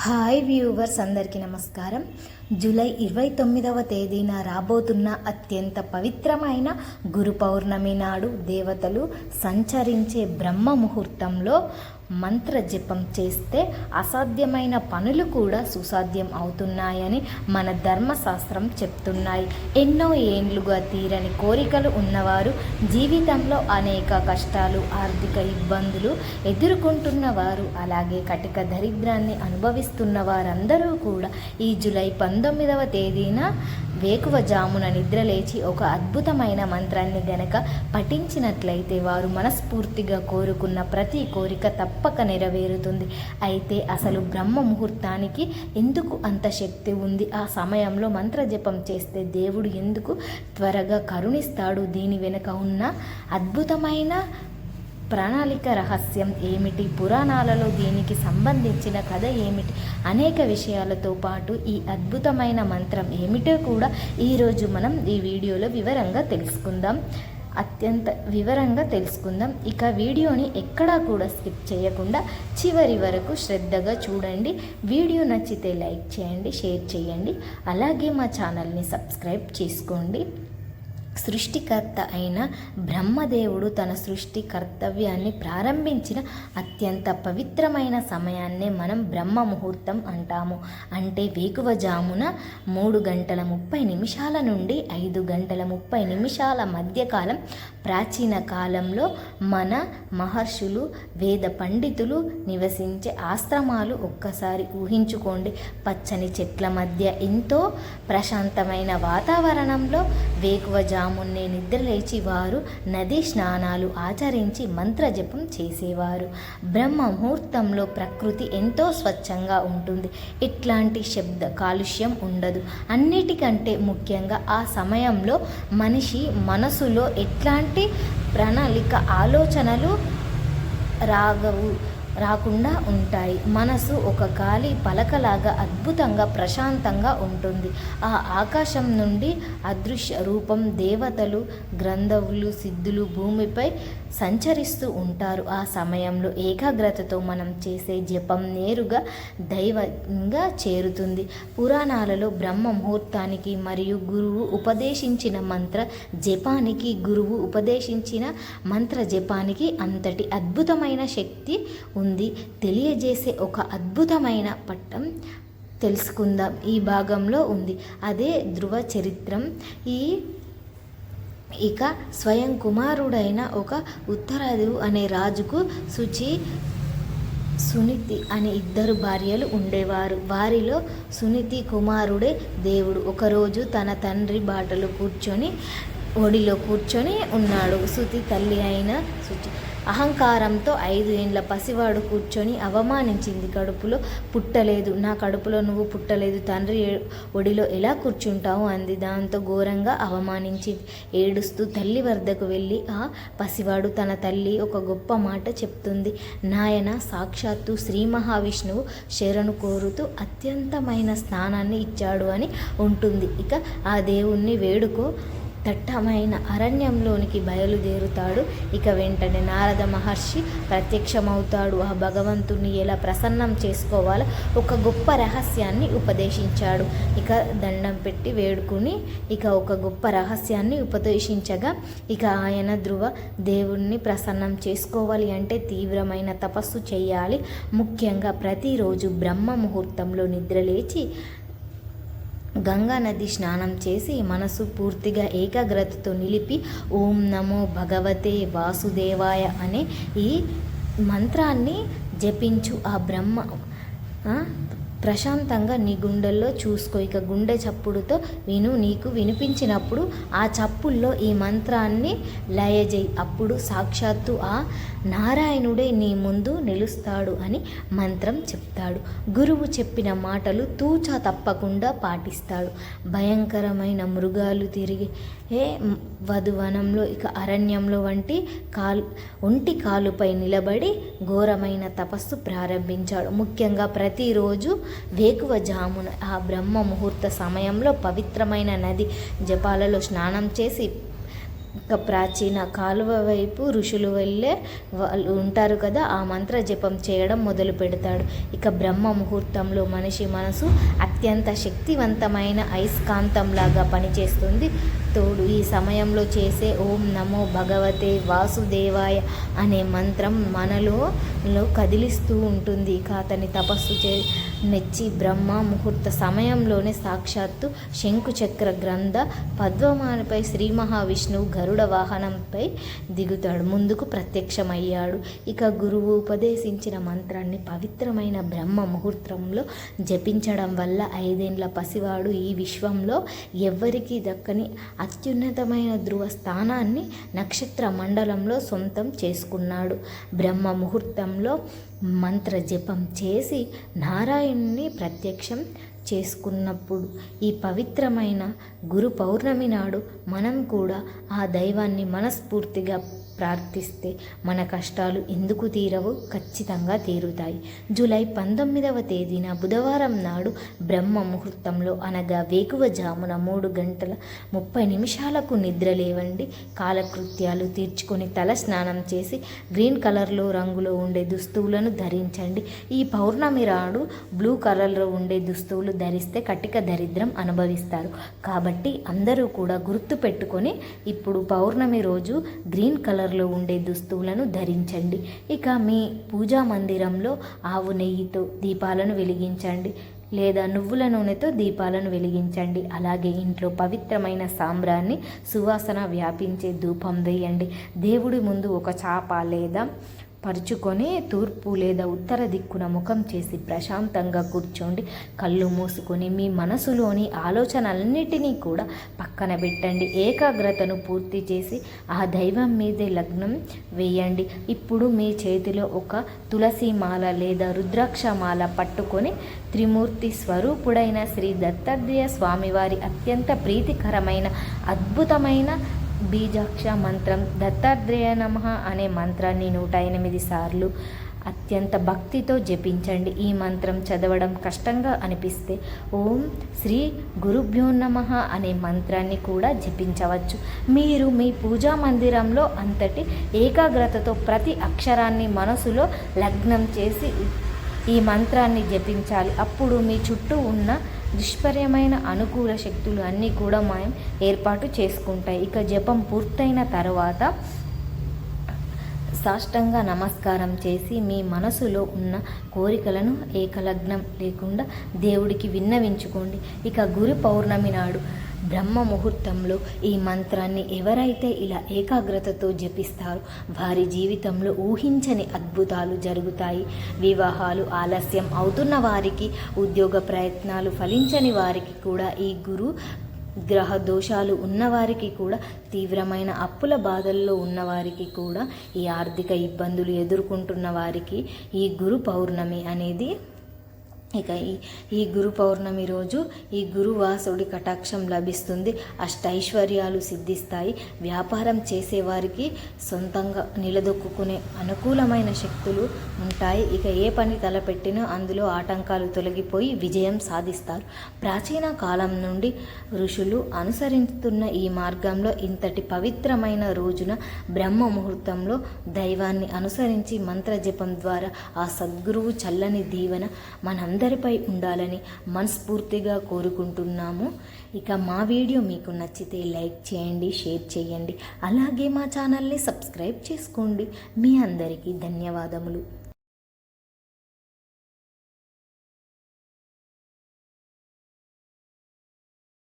Hi viewers, అందరికీ నమస్కారం. July 29వ తేదీన రాబోతున్న అత్యంత పవిత్రమైన గురు పౌర్ణమి నాడు దేవతలు సంచరించే బ్రహ్మ ముహూర్తంలో మంత్ర జపం చేస్తే అసాధ్యమైన పనులు కూడా సుసాధ్యం అవుతున్నాయని మన ధర్మశాస్త్రం చెప్తున్నాయి. ఎన్నో ఏండ్లుగా తీరని కోరికలు ఉన్నవారు, జీవితంలో అనేక కష్టాలు, ఆర్థిక ఇబ్బందులు ఎదుర్కొంటున్నవారు, అలాగే కటిక దరిద్రాన్ని అనుభవిస్తున్న వారందరూ కూడా ఈ జూలై 19వ తేదీన వేకువజామున నిద్రలేచి ఒక అద్భుతమైన మంత్రాన్ని గనక పఠించినట్లయితే వారు మనస్ఫూర్తిగా కోరుకున్న ప్రతి కోరిక తప్పక నెరవేరుతుంది. అయితే అసలు బ్రహ్మ ముహూర్తానికి ఎందుకు అంత శక్తి ఉంది? ఆ సమయంలో మంత్ర జపం చేస్తే దేవుడు ఎందుకు త్వరగా కరుణిస్తాడు? దీని వెనుక ఉన్న అద్భుతమైన ప్రణాళిక రహస్యం ఏమిటి? పురాణాలలో దీనికి సంబంధించిన కథ ఏమిటి? అనేక విషయాలతో పాటు ఈ అద్భుతమైన మంత్రం ఏమిటో కూడా ఈరోజు మనం ఈ వీడియోలో అత్యంత వివరంగా తెలుసుకుందాం. ఇక వీడియోని ఎక్కడా కూడా స్కిప్ చేయకుండా చివరి వరకు శ్రద్ధగా చూడండి. వీడియో నచ్చితే లైక్ చేయండి, షేర్ చేయండి, అలాగే మా ఛానల్ని సబ్స్క్రైబ్ చేసుకోండి. సృష్టికర్త అయిన బ్రహ్మదేవుడు తన సృష్టి కర్తవ్యాన్ని ప్రారంభించిన అత్యంత పవిత్రమైన సమయాన్నే మనం బ్రహ్మ ముహూర్తం అంటాము. అంటే వేకువజామున 3:30 నుండి 5:30 మధ్యకాలం. ప్రాచీన కాలంలో మన మహర్షులు, వేద పండితులు నివసించే ఆశ్రమాలు ఒక్కసారి ఊహించుకోండి. పచ్చని చెట్ల మధ్య ఎంతో ప్రశాంతమైన వాతావరణంలో వేకువజామునే నిద్రలేచి వారు నదీ స్నానాలు ఆచరించి మంత్రజపం చేసేవారు. బ్రహ్మ ముహూర్తంలో ప్రకృతి ఎంతో స్వచ్ఛంగా ఉంటుంది. ఎట్లాంటి శబ్ద కాలుష్యం ఉండదు. అన్నిటికంటే ముఖ్యంగా ఆ సమయంలో మనిషి మనసులో ఎట్లాంటి ప్రణాళిక ఆలోచనలు రాకుండా ఉంటాయి. మనసు ఒక గాలి పలకలాగా అద్భుతంగా ప్రశాంతంగా ఉంటుంది. ఆ ఆకాశం నుండి అదృశ్య రూపం దేవతలు, గ్రంథవులు, సిద్ధులు భూమిపై సంచరిస్తూ ఉంటారు. ఆ సమయంలో ఏకాగ్రతతో మనం చేసే జపం నేరుగా దైవంగా చేరుతుంది. పురాణాలలో బ్రహ్మ ముహూర్తానికి మరియు గురువు ఉపదేశించిన మంత్ర జపానికి, గురువు ఉపదేశించిన మంత్ర జపానికి అంతటి అద్భుతమైన శక్తి ఉంది. తెలియజేసే ఒక అద్భుతమైన పట్టం తెలుసుకుందాం. ఈ భాగంలో ఉంది. అదే ధ్రువ చరిత్రం. ఇక స్వయం కుమారుడైన ఒక ఉత్తరాదివు అనే రాజుకు సునీతి అనే 2 భార్యలు ఉండేవారు. వారిలో సునీతి కుమారుడే దేవుడు. ఒకరోజు తన తండ్రి ఒడిలో కూర్చొని ఉన్నాడు. సుతి తల్లి అయిన అహంకారంతో 5 ఏండ్ల పసివాడు కూర్చొని అవమానించింది. కడుపులో పుట్టలేదు, నా కడుపులో నువ్వు పుట్టలేదు, తండ్రి ఒడిలో ఎలా కూర్చుంటావు అంది. దాంతో ఘోరంగా అవమానించింది. ఏడుస్తూ తల్లి వద్దకు వెళ్ళి ఆ పసివాడు తన తల్లి ఒక గొప్ప మాట చెప్తుంది. నాయన, సాక్షాత్తు శ్రీ మహావిష్ణువు శరణు కోరుతూ అత్యంతమైన స్థానాన్ని ఇచ్చాడు అని ఉంటుంది. ఇక ఆ దేవుణ్ణి వేడుకో. దట్టమైన అరణ్యంలోనికి బయలుదేరుతాడు. ఇక వెంటనే నారద మహర్షి ప్రత్యక్షమవుతాడు. ఆ భగవంతుణ్ణి ఎలా ప్రసన్నం చేసుకోవాలో ఒక గొప్ప రహస్యాన్ని ఉపదేశించాడు. ఇక దండం పెట్టి వేడుకుని ఒక గొప్ప రహస్యాన్ని ఉపదేశించగా ఆయన ధ్రువ దేవుణ్ణి ప్రసన్నం చేసుకోవాలి అంటే తీవ్రమైన తపస్సు చేయాలి. ముఖ్యంగా ప్రతిరోజు బ్రహ్మ ముహూర్తంలో నిద్రలేచి గంగా నది స్నానం చేసి మనసు పూర్తిగా ఏకాగ్రతతో నిలిపి ఓం నమో భగవతే వాసుదేవాయ అనే ఈ మంత్రాన్ని జపించు. ఆ బ్రహ్మ ప్రశాంతంగా నీ గుండెల్లో చూసుకో. ఇక గుండె చప్పుడుతో నీకు వినిపించినప్పుడు ఆ చప్పుల్లో ఈ మంత్రాన్ని లయజేయి. అప్పుడు సాక్షాత్తు ఆ నారాయణుడే నీ ముందు నిలుస్తాడు అని మంత్రం చెప్తాడు. గురువు చెప్పిన మాటలు తూచా తప్పకుండా పాటిస్తాడు. భయంకరమైన మృగాలు తిరిగే వధువనంలో అరణ్యంలో ఒంటి కాలుపై నిలబడి ఘోరమైన తపస్సు ప్రారంభించాడు. ముఖ్యంగా ప్రతిరోజు వేకువజామున ఆ బ్రహ్మ ముహూర్త సమయంలో పవిత్రమైన నది జపాలలో స్నానం చేసి ఇక ప్రాచీన కాలువ వైపు ఋషులు వెళ్ళే వాళ్ళు ఉంటారు కదా, ఆ మంత్ర జపం చేయడం మొదలు పెడతాడు. ఇక బ్రహ్మ ముహూర్తంలో మనిషి మనసు అత్యంత శక్తివంతమైన అయస్కాంతంలాగా పనిచేస్తుంది. తోడు ఈ సమయంలో చేసే ఓం నమో భగవతే వాసుదేవాయ అనే మంత్రం మనలో కదిలిస్తూ ఉంటుంది. ఇక అతని తపస్సు నెచ్చి బ్రహ్మ ముహూర్త సమయంలోనే సాక్షాత్తు శంకుచక్ర గ్రంథ పద్మమాలపై శ్రీ మహావిష్ణువు గరుడ వాహనంపై దిగుతాడు, ముందుకు ప్రత్యక్షమయ్యాడు. ఇక గురువు ఉపదేశించిన మంత్రాన్ని పవిత్రమైన బ్రహ్మ ముహూర్తంలో జపించడం వల్ల 5 ఏళ్ల పసివాడు ఈ విశ్వంలో ఎవ్వరికీ దక్కని అత్యున్నతమైన ధ్రువ స్థానాన్ని నక్షత్ర మండలంలో సొంతం చేసుకున్నాడు. బ్రహ్మ ముహూర్తంలో మంత్ర జపం చేసి నారాయణుని ప్రత్యక్షం చేసుకున్నప్పుడు ఈ పవిత్రమైన గురు పౌర్ణమి నాడు మనం కూడా ఆ దైవాన్ని మనస్ఫూర్తిగా ప్రార్థిస్తే మన కష్టాలు ఎందుకు తీరవు? ఖచ్చితంగా తీరుతాయి. జూలై 19వ తేదీన బుధవారం నాడు బ్రహ్మ ముహూర్తంలో అనగా వేకువజామున 3:30 నిద్ర లేవండి. కాలకృత్యాలు తీర్చుకొని తల స్నానం చేసి గ్రీన్ కలర్లో రంగులో ఉండే దుస్తువులను ధరించండి. ఈ పౌర్ణమి నాడు బ్లూ కలర్లో ఉండే దుస్తువులు ధరిస్తే కటిక దరిద్రం అనుభవిస్తారు. కాబట్టి అందరూ కూడా గుర్తు పెట్టుకొని ఇప్పుడు పౌర్ణమి రోజు గ్రీన్ కలర్లో ఉండే దుస్తువులను ధరించండి. ఇక మీ పూజా మందిరంలో ఆవు నెయ్యితో దీపాలను వెలిగించండి లేదా నువ్వుల నూనెతో దీపాలను వెలిగించండి. అలాగే ఇంట్లో పవిత్రమైన సాంబ్రాన్ని సువాసన వ్యాపించే ధూపం వేయండి. దేవుడి ముందు ఒక చాప లేదా పరుచుకొని తూర్పు లేదా ఉత్తర దిక్కున ముఖం చేసి ప్రశాంతంగా కూర్చోండి. కళ్ళు మూసుకొని మీ మనసులోని ఆలోచనలన్నిటినీ కూడా పక్కన పెట్టండి. ఏకాగ్రతను పూర్తి చేసి ఆ దైవం మీదే లగ్నం వేయండి. ఇప్పుడు మీ చేతిలో ఒక తులసి మాల లేదా రుద్రాక్ష మాల పట్టుకొని త్రిమూర్తి స్వరూపుడైన శ్రీ దత్తాత్రేయ స్వామివారి అత్యంత ప్రీతికరమైన అద్భుతమైన బీజాక్ష మంత్రం దత్తాత్రేయ నమః అనే మంత్రాన్ని 108 సార్లు అత్యంత భక్తితో జపించండి. ఈ మంత్రం చదవడం కష్టంగా అనిపిస్తే ఓం శ్రీ గురుభ్యో నమః అనే మంత్రాన్ని కూడా జపించవచ్చు. మీరు మీ పూజా మందిరంలో అంతటి ఏకాగ్రతతో ప్రతి అక్షరాన్ని మనసులో లగ్నం చేసి ఈ మంత్రాన్ని జపించాలి. అప్పుడు మీ చుట్టూ ఉన్న దుష్పర్యమైన అనుకూల శక్తులు అన్నీ కూడా మాయం ఏర్పాటు చేసుకుంటాయి. ఇక జపం పూర్తయిన తర్వాత సాష్టాంగ నమస్కారం చేసి మీ మనసులో ఉన్న కోరికలను ఏకలగ్నం లేకుండా దేవుడికి విన్నవించుకోండి. ఇక గురు పౌర్ణమి నాడు బ్రహ్మ ముహూర్తంలో ఈ మంత్రాన్ని ఎవరైతే ఇలా ఏకాగ్రతతో జపిస్తారో వారి జీవితంలో ఊహించని అద్భుతాలు జరుగుతాయి. వివాహాలు ఆలస్యం అవుతున్న వారికి, ఉద్యోగ ప్రయత్నాలు ఫలించని వారికి కూడా, ఈ గురు గ్రహ దోషాలు ఉన్నవారికి కూడా, తీవ్రమైన అప్పుల బాధల్లో ఉన్నవారికి కూడా, ఈ ఆర్థిక ఇబ్బందులు ఎదుర్కొంటున్న వారికి ఈ గురు పౌర్ణమి అనేది ఇక ఈ గురు పౌర్ణమి రోజు ఈ గురువాసుడి కటాక్షం లభిస్తుంది. అష్టైశ్వర్యాలు సిద్ధిస్తాయి. వ్యాపారం చేసేవారికి సొంతంగా నిలదొక్కునే అనుకూలమైన శక్తులు ఉంటాయి. ఇక ఏ పని తలపెట్టినా అందులో ఆటంకాలు తొలగిపోయి విజయం సాధిస్తారు. ప్రాచీన కాలం నుండి ఋషులు అనుసరిస్తున్న ఈ మార్గంలో ఇంతటి పవిత్రమైన రోజున బ్రహ్మ ముహూర్తంలో దైవాన్ని అనుసరించి మంత్రజపం ద్వారా ఆ సద్గురువు చల్లని దీవెన మనందరిపై ఉండాలని మనస్ఫూర్తిగా కోరుకుంటున్నాము. ఇక మా వీడియో మీకు నచ్చితే లైక్ చేయండి, షేర్ చేయండి, అలాగే మా ఛానల్ని సబ్స్క్రైబ్ చేసుకోండి. మీ అందరికీ ధన్యవాదములు.